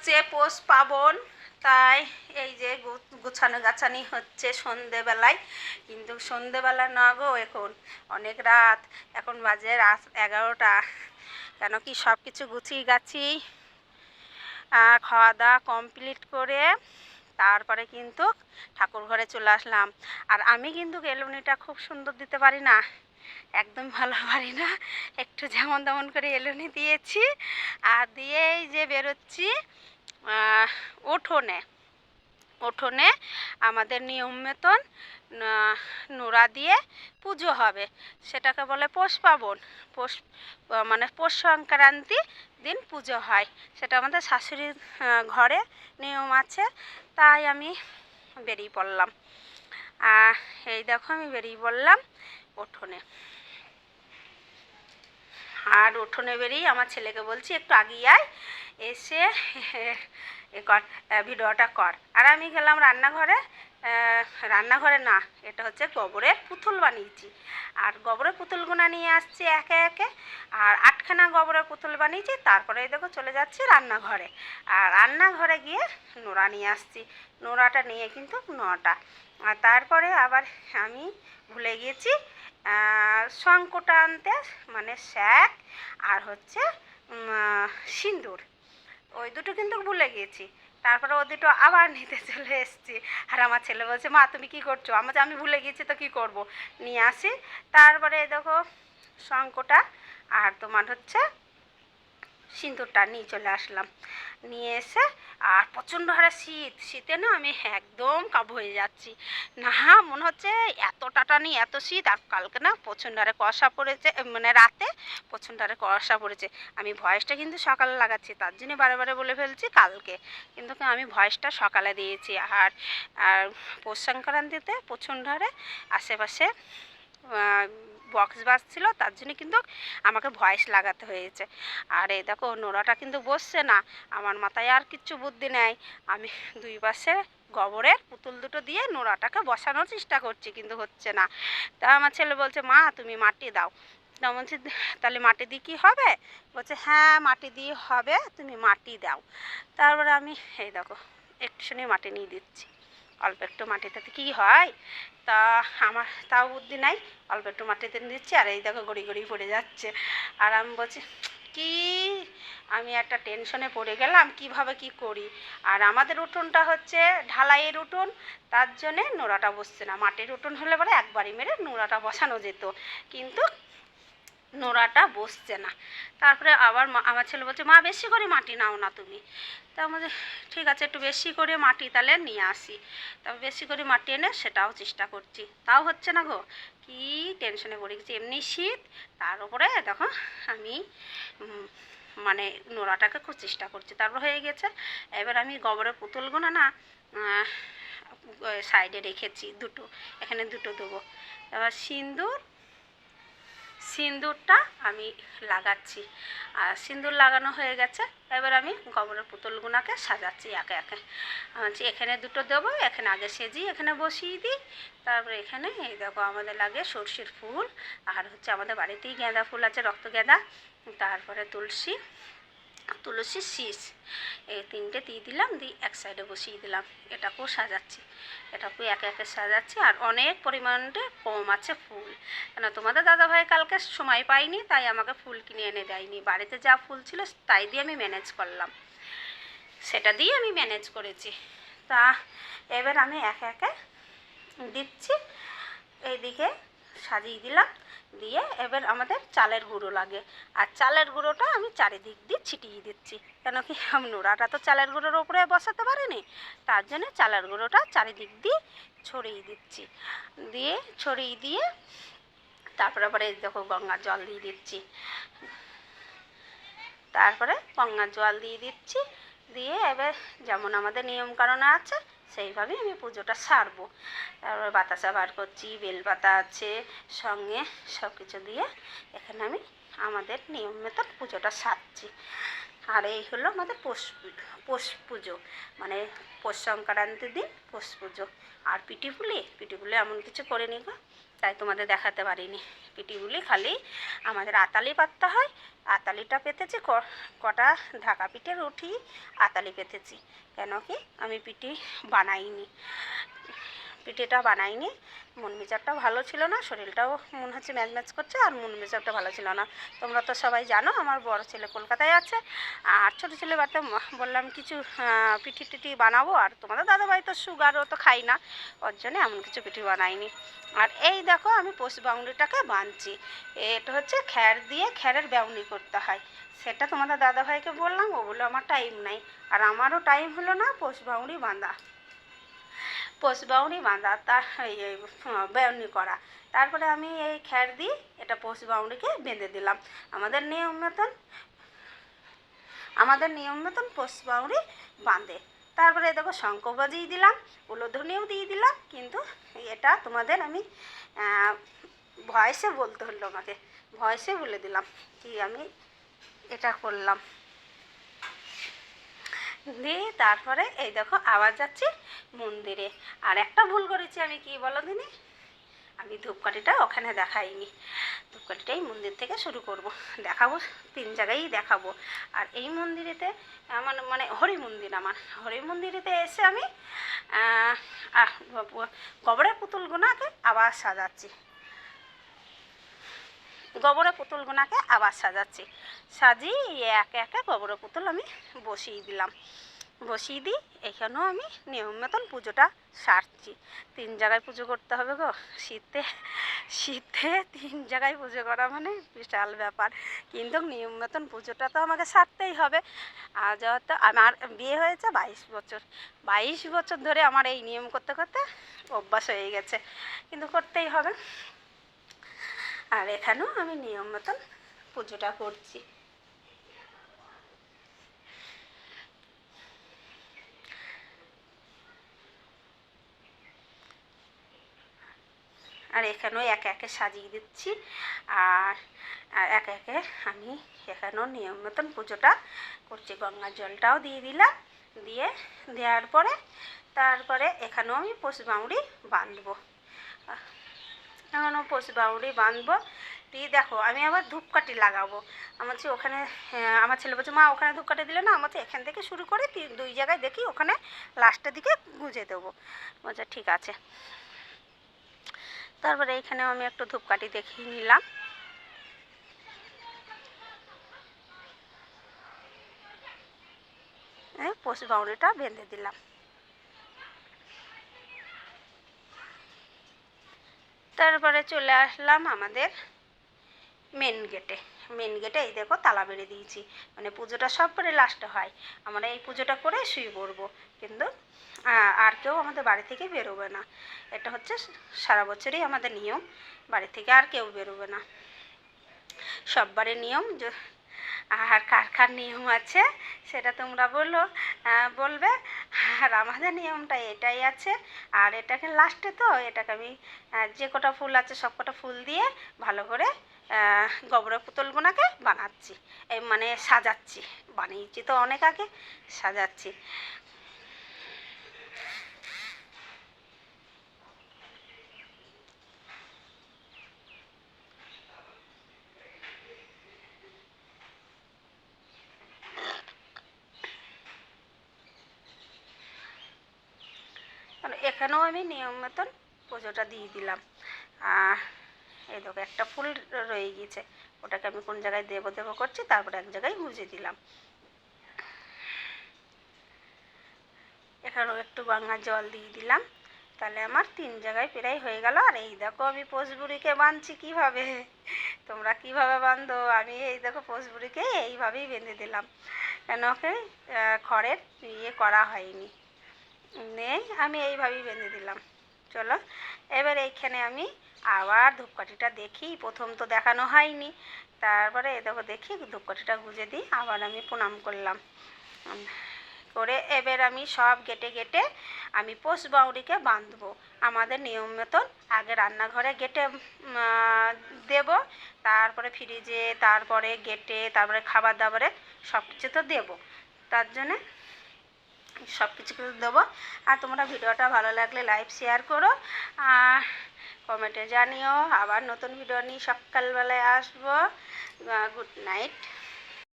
হচ্ছে পৌষ পার্বণ, তাই এই যে গুছানো গাছানি হচ্ছে সন্ধেবেলায়। কিন্তু সন্ধেবেলা না গো, এখন অনেক রাত, এখন বাজে রাত 11টা। কেন কি সব কিছু গুছিয়ে গাছি খাওয়া দাওয়া কমপ্লিট করে তারপরে কিন্তু ঠাকুর ঘরে চলে আসলাম। আর আমি কিন্তু এলোনিটা খুব সুন্দর দিতে পারি না, একদম ভালো পারি না। একটু যেমন তেমন করে এলোনি দিয়েছি, আর দিয়েই যে বেরোচ্ছি উঠোনে। উঠোনে আমাদের নিয়ম মতন নোড়া দিয়ে পুজো হবে, সেটাকে বলে পৌষ পার্বণ। পৌষ মানে পৌষ সংক্রান্তি দিন পুজো হয়, সেটা আমাদের শাশুড়ির ঘরে নিয়ম আছে। তাই আমি বেরিয়ে পড়লাম। এই দেখো আমি বেরিয়ে পড়লাম উঠোনে। আর উঠোনে বেরিয়ে আমার ছেলেকে বলছি একটু আগিয়ে আয়, এসে কর ভিডিওটা কর। আর আমি গেলাম রান্নাঘরে। রান্নাঘরে না, এটা হচ্ছে গোবরের পুতুল বানিয়েছি। আর গোবরের পুতুলগুনা নিয়ে আসছি একে একে, আর 8খানা গোবরের পুতুল বানিয়েছি। তারপরে এই দেখো চলে যাচ্ছি রান্নাঘরে। আর রান্নাঘরে গিয়ে নোড়া নিয়ে আসছি। নোড়াটা নিয়ে কিন্তু 9টা। আর তারপরে আবার আমি ভুলে গিয়েছি শঙ্কটা আনতে, মানে শ্যাক আর হচ্ছে সিঁদুর, ওই দুটো কিন্তু ভুলে গিয়েছি। তারপরে ওই দুটো আবার নিতে চলে এসেছি। আর আমার ছেলে বলছে, মা তুমি কি করছো? আমি ভুলে গিয়েছি তো কি করব, নিয়ে আসি। তারপরে দেখো শঙ্কটা আর তোমার হচ্ছে সিঁদুরটা নিয়ে চলে আসলাম। নিয়ে এসে আর প্রচণ্ড হারে শীতে না আমি একদম কাবু হয়ে যাচ্ছি। না মনে হচ্ছে এতটা টানি, এত শীত। আর কালকে না প্রচণ্ড হারে কুয়াশা পড়েছে, মানে রাতে প্রচণ্ড হারে কুয়াশা পড়েছে। আমি ভয়েসটা কিন্তু সকালে লাগাচ্ছি, তার জন্য বারে বারে বলে ফেলছি কালকে, কিন্তু আমি ভয়েসটা সকালে দিয়েছি। আর পৌষ সংক্রান্তিতে প্রচণ্ড হারে আশেপাশে বক্স বাজছিল, তার জন্য কিন্তু আমাকে ভয়েস লাগাতে হয়েছে। আর এই দেখো নোড়াটা কিন্তু বসছে না, আমার মাথায় আর কিচ্ছু বুদ্ধি নেই। আমি দুই পাশে গোবরের পুতুল দুটো দিয়ে নোড়াটাকে বসানোর চেষ্টা করছি, কিন্তু হচ্ছে না। তা আমার ছেলে বলছে, মা তুমি মাটি দাও। তা বলছি, তাহলে মাটি দিয়ে কী হবে? বলছে, হ্যাঁ মাটি দিয়ে হবে, তুমি মাটি দাও। তারপরে আমি এই দেখো একটুখানি মাটি নিয়ে দিচ্ছি। অল্প একটু মাটিটাতে কী হয়, তা আমার তাও বুদ্ধি নাই, অল্প একটু মাটিতে দিচ্ছি। আর এই দেখো গড়ি গড়ি পড়ে যাচ্ছে। আর আমি বলছি কি, আমি একটা টেনশনে পড়ে গেলাম কিভাবে কি করি। আর আমাদের উঠোনটা হচ্ছে ঢালাইয়ের উঠোন, তার জন্যে নোড়াটা বসছে না। মাটির উঠোন হলে পরে একবারই মেরে নোড়াটা বসানো যেত, কিন্তু নোড়াটা বসছে না। তারপরে আবার আমার ছেলে বলছে, মা বেশি করে মাটি নাও না তুমি। তা আমাদের ঠিক আছে, একটু বেশি করে মাটি তাহলে নিয়ে আসি। তবে বেশি করে মাটি এনে সেটাও চেষ্টা করছি, তাও হচ্ছে না গো। কি টেনশনে পড়ে গেছি, এমনি শীত, তার উপরে দেখো আমি মানে নোড়াটাকে খুব চেষ্টা করছি, তারপর হয়ে গেছে। এবার আমি গোবরের পুতুলগুলো না সাইডে রেখেছি দুটো, এখানে দুটো দেবো। এবার সিঁদুরটা আমি লাগাচ্ছি। আর সিঁদুর লাগানো হয়ে গেছে, এবার আমি গোবরের পুতুলগুলোকে সাজাচ্ছি একে একে। এখানে দুটো দেবো, এখানে আগে সেজি এখানে বসিয়ে দিই। তারপরে এখানে এই দেখো আমাদের লাগে সর্ষের ফুল, আর হচ্ছে আমাদের বাড়িতেই গাঁদা ফুল আছে, রক্ত গাঁদা। তারপরে তুলসীর শীষ, এই 3টে দিয়ে দিলাম, দিয়ে এক সাইডে বসিয়ে দিলাম। এটাকেও সাজাচ্ছি, এটাকেও একে একে সাজাচ্ছি। আর অনেক পরিমাণে কম আছে ফুল, কেন তোমাদের দাদাভাই কালকে সময় পাইনি, তাই আমাকে ফুল কিনে এনে দেয়নি। বাড়িতে যা ফুল ছিল তাই দিয়ে আমি ম্যানেজ করলাম, সেটা দিয়ে আমি ম্যানেজ করেছি। তা এবার আমি একে একে দিচ্ছি, এইদিকে সাজিয়ে দিলাম। দিয়ে এবার আমাদের চালের গুঁড়ো লাগে, আর চালের গুঁড়োটা আমি চারিদিক দিয়ে ছিটিয়ে দিচ্ছি। কেন কি নোড়াটা তো চালের গুঁড়োর উপরে বসাতে পারিনি, তার জন্য চালের গুঁড়োটা চারিদিক দিয়ে ছড়িয়ে দিচ্ছি। ছড়িয়ে দিয়ে তারপরে আবার এই দেখো গঙ্গার জল দিয়ে দিচ্ছি। দিয়ে এবার যেমন আমাদের নিয়মকানুন আছে সেইভাবেই আমি পুজোটা সারবো। তারপরে বাতাসা বার করছি, বেলপাতা আছে সঙ্গে, সব কিছু দিয়ে এখানে আমি আমাদের নিয়ম মতো পুজোটা সারছি। আর এই হলো আমাদের পৌষ পুজো, মানে পৌষ সংক্রান্তির দিন পৌষ পুজো। আর পিঠেপুলি এমন কিছু করিনি গো, তাই তোমাদের দেখাতে পারিনি। পিঠেপুলি খালি আমাদের আতালি পাততে হয়, আতালিটা পেতেছি, কটা ঢাকা পিঠে রুটি আতালি পেতেছি। কেন কি আমি পিঠেটা বানাইনি। মন মেজাজটা ভালো ছিল না, শরীরটাও মনে হচ্ছে ম্যাজ করছে, আর মন মেজাজটা ভালো ছিল না। তোমরা তো সবাই জানো আমার বড় ছেলে কলকাতায় আছে, আর ছোটো ছেলে বাড়িতে বললাম কিছু পিঠি বানাবো, আর তোমাদের দাদাভাই তো সুগারও তো খাই না, ওর জন্য এমন কিছু পিঠি বানাইনি। আর এই দেখো আমি পোষ বাউনিটাকে বাঁধছি। এটা হচ্ছে খ্যারের বাউনি করতে হয়, সেটা তোমাদের দাদাভাইকে বললাম, ও বললো আমার টাইম নাই, আর আমারও টাইম হলো না পোষ বাউনি বাঁধা তার বাউনি করা। তারপরে আমি এই খ্যার দিয়ে এটা পোষ বাউনিকে বেঁধে দিলাম। আমাদের নিয়ম মতন পোষ বাউনি বাঁধে। তারপরে দেখো শঙ্খ বাজিয়ে দিলাম, উলুধ্বনিও দিয়ে দিলাম, কিন্তু এটা তোমাদের আমি ভয়েসে বলতে হলো, আমাকে ভয়েসে বলে দিলাম কি আমি এটা করলাম। দিয়ে তারপরে এই দেখো আবার যাচ্ছি মন্দিরে। আর একটা ভুল করেছি আমি, কি বলো দিনি, আমি ধূপকাঠিটা ওখানে দেখাইনি। ধূপকাঠিটাই মন্দির থেকে শুরু করব, দেখাবো 3 জায়গায়ই দেখাবো। আর এই মন্দিরেতে মানে হরি মন্দিরেতে এসে আমি গোবরের পুতুলগুনাকে আবার সাজাচ্ছি। সাজিয়ে একে একে গোবরের পুতুল আমি বসিয়ে দিই। এখানেও আমি নিয়ম মতন পুজোটা সারছি। 3 জায়গায় পুজো করতে হবে গো, শীতে 3 জায়গায় পুজো করা মানে বিশাল ব্যাপার, কিন্তু নিয়ম মতন পুজোটা তো আমাকে সারতেই হবে। আর যেহেতু আমার বিয়ে হয়েছে 22 বছর ধরে আমার এই নিয়ম করতে করতে অভ্যাস হয়ে গেছে, কিন্তু করতেই হবে। আর এখানেও আমি নিয়ম মতন পুজোটা করছি। আর এখানেও একে একে সাজিয়ে দিচ্ছি, আর একে একে আমি এখানেও নিয়ম মতন পুজোটা করছি। গঙ্গার জলটাও দিয়ে দিলাম, দেওয়ার পরে তারপরে এখানেও আমি পোষ বাউরি বাঁধবো। দিয়ে দেখো আমি আবার ধূপকাঠি লাগাবো। আমার ছেলে বলছে, মা ওখানে ধূপকাঠি দিলে না, আমার এখান থেকে শুরু করে 2 জায়গায় দেখি, ওখানে লাস্টের দিকে গুঁজে দেবো। বলছে ঠিক আছে। তারপরে এইখানেও আমি একটু ধূপকাঠি দেখিয়ে নিলাম। পোষ বাউরিটা বেঁধে দিলাম। তারপরে চলে আসলাম আমাদের মেন গেটে। এই দেখো তালা বেড়ে দিয়েছি, মানে পুজোটা সব করে লাস্টে হয়। আমরা এই পুজোটা করে শুয়ে পড়বো, কিন্তু আর কেউ আমাদের বাড়ি থেকে বেরোবে না। এটা হচ্ছে সারা বছরই আমাদের নিয়ম, বাড়ি থেকে আর কেউ বেরোবে না, সব বাড়ির নিয়ম। আর কার নিয়ম আছে সেটা তোমরা বলবে। আর আমাদের নিয়মটা এটাই আছে। আর এটাকে লাস্টে তো এটাকে আমি যে কটা ফুল আছে সব কটা ফুল দিয়ে ভালো করে গোবরের পুতুলগুনাকে বানাচ্ছি, মানে সাজাচ্ছি। বানিয়েছি তো অনেক আগে, সাজাচ্ছি। এখানেও আমি নিয়ম মতন পুজোটা দিয়ে দিলাম। এই দেখো একটা ফুল রয়ে গিয়েছে, ওটাকে আমি কোন জায়গায় দেবো করছি, তারপরে এক জায়গায় গুঁজে দিলাম। এখানেও একটু গঙ্গার জল দিয়ে দিলাম, তাহলে আমার 3 জায়গায় প্রায় হয়ে গেল। আর এই দেখো আমি পোষ বুড়িকে বাঁধছি কীভাবে, তোমরা কীভাবে বাঁধো, আমি এই দেখো পোষ বুড়িকে এইভাবেই বেঁধে দিলাম। কেন ওকে খড়ের করা হয়নি, আমি এইভাবেই বেঁধে দিলাম। চলো এবার এইখানে আমি আবার ধূপকাঠিটা দেখি, প্রথম তো দেখানো হয়নি, তারপরে দেখো দেখি ধূপকাঠিটা গুঁজে দিই। আবার আমি প্রণাম করলাম, করে এবার আমি সব গেটে গেটে আমি পোষ বাউরিকে বাঁধবো। আমাদের নিয়ম মতন আগে রান্নাঘরে গেটে দেব, তারপরে ফ্রিজে, তারপরে গেটে, তারপরে খাবার দাবারে সব কিছু তো দেবো। তার জন্যে সব কিছু দেবো। আর তোমরা ভিডিওটা ভালো লাগলে লাইক শেয়ার করো, আর কমেন্টে জানিও। আবার নতুন ভিডিও নিয়ে সকালবেলায় আসবো। Good night.